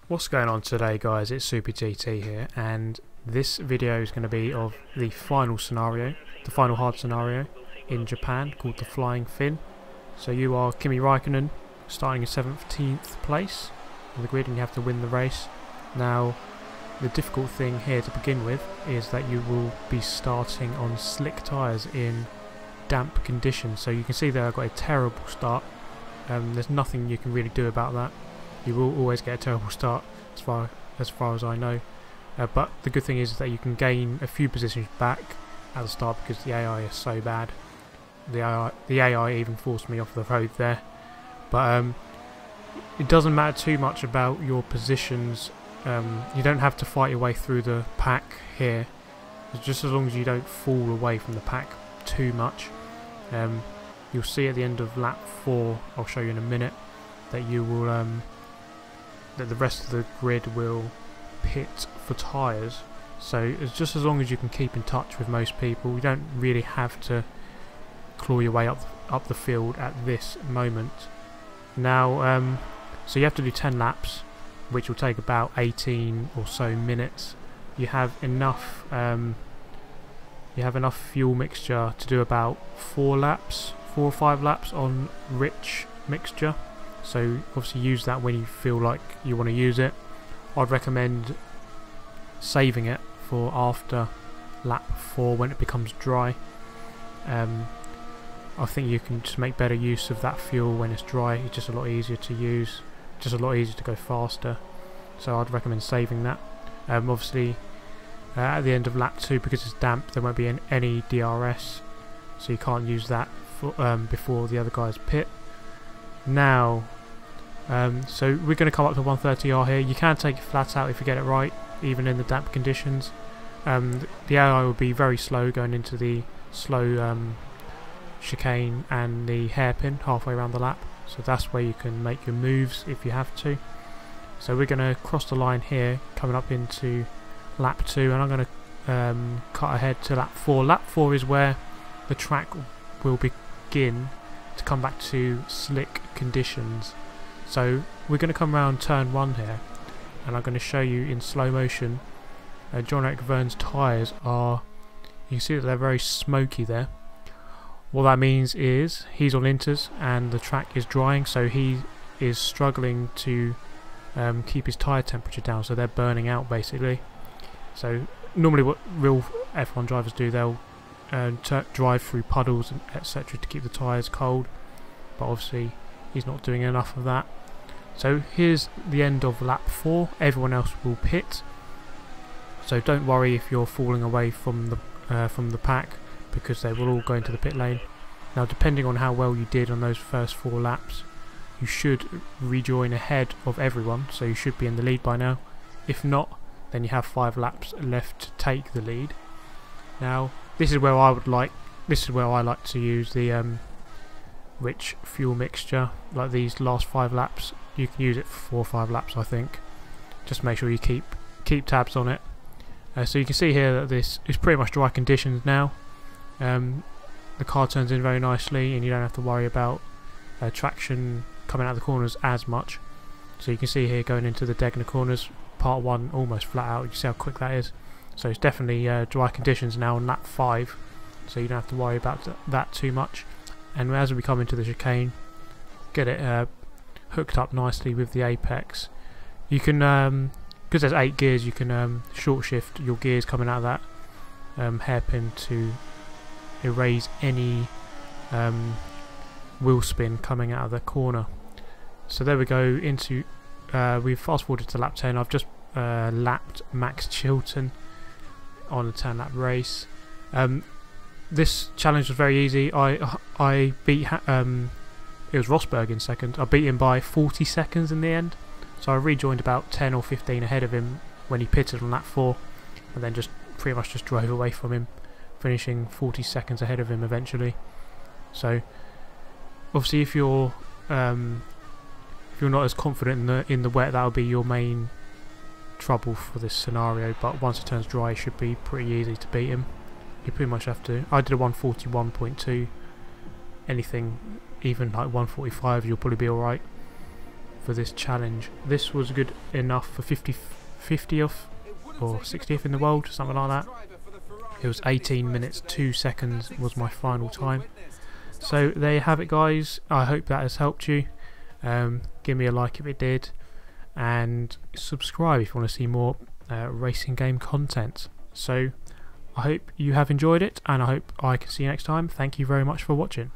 What's going on today, guys? It's Super GT here, and this video is going to be of the final scenario, the final hard scenario in Japan, called the Flying Fin. So you are Kimi Raikkonen, starting in 17th place on the grid, and you have to win the race. Now, the difficult thing here to begin with is that you will be starting on slick tyres in damp conditions. So you can see there I've got a terrible start. There's nothing you can really do about that. You will always get a terrible start as far as I know, but the good thing is that you can gain a few positions back at the start because the AI is so bad. The AI even forced me off the road there, but it doesn't matter too much about your positions. You don't have to fight your way through the pack here, just as long as you don't fall away from the pack too much. You'll see at the end of lap 4, I'll show you in a minute, that you will that the rest of the grid will pit for tyres. So it's just as long as you can keep in touch with most people. You don't really have to claw your way up the field at this moment. Now, so you have to do 10 laps, which will take about 18 or so minutes. You have enough fuel mixture to do about 4 or 5 laps on rich mixture. So obviously use that when you feel like you want to use it. I'd recommend saving it for after lap 4 when it becomes dry. I think you can just make better use of that fuel when it's dry. It's just a lot easier to use, just a lot easier to go faster. So I'd recommend saving that. Obviously at the end of lap 2, because it's damp, there won't be any DRS, so you can't use that for, before the other guys pit. Now, so we're going to come up to 130R here. You can take it flat out if you get it right, even in the damp conditions. The AI will be very slow going into the slow chicane and the hairpin halfway around the lap, so that's where you can make your moves if you have to. So we're going to cross the line here, coming up into lap 2, and I'm going to cut ahead to lap 4. Lap 4 is where the track will begin to come back to slick conditions. So we're going to come around turn 1 here, and I'm going to show you in slow motion. John-Eric Verne's tyres are, you can see that they're very smoky there. What that means is he's on inters and the track is drying, so he is struggling to keep his tyre temperature down, so they're burning out basically. So normally what real F1 drivers do, they'll drive through puddles and etc. to keep the tyres cold, but obviously he's not doing enough of that. So here's the end of lap 4. Everyone else will pit, so don't worry if you're falling away from the pack, because they will all go into the pit lane. Now, depending on how well you did on those first 4 laps, you should rejoin ahead of everyone, so you should be in the lead by now. If not, then you have 5 laps left to take the lead. Now, this is where I like to use the rich fuel mixture. Like these last 5 laps, you can use it for 4 or 5 laps, I think. Just make sure you keep tabs on it. So you can see here that this is pretty much dry conditions now. The car turns in very nicely, and you don't have to worry about traction coming out of the corners as much. So you can see here going into the Degner corners, part 1 almost flat out. You see how quick that is. So it's definitely dry conditions now on lap 5, so you don't have to worry about that too much. And as we come into the chicane, get it hooked up nicely with the apex. You can, because there's 8 gears, you can short shift your gears coming out of that hairpin to erase any wheel spin coming out of the corner. So there we go. Into we've fast forwarded to lap 10. I've just lapped Max Chilton on a 10-lap race. This challenge was very easy. I beat it was Rosberg in second. I beat him by 40 seconds in the end, so I rejoined about 10 or 15 ahead of him when he pitted on lap 4, and then just pretty much just drove away from him, finishing 40 seconds ahead of him eventually. So obviously if you're not as confident in the wet, that'll be your main trouble for this scenario, but once it turns dry it should be pretty easy to beat him. You pretty much have to, I did a 141.2, anything even like 145 you'll probably be alright for this challenge. This was good enough for 50th or 60th in the world, something like that. It was 18 minutes 2 seconds was my final time. So there you have it, guys. I hope that has helped you. Give me a like if it did, and subscribe if you want to see more racing game content. So I hope you have enjoyed it, and I hope I can see you next time. Thank you very much for watching.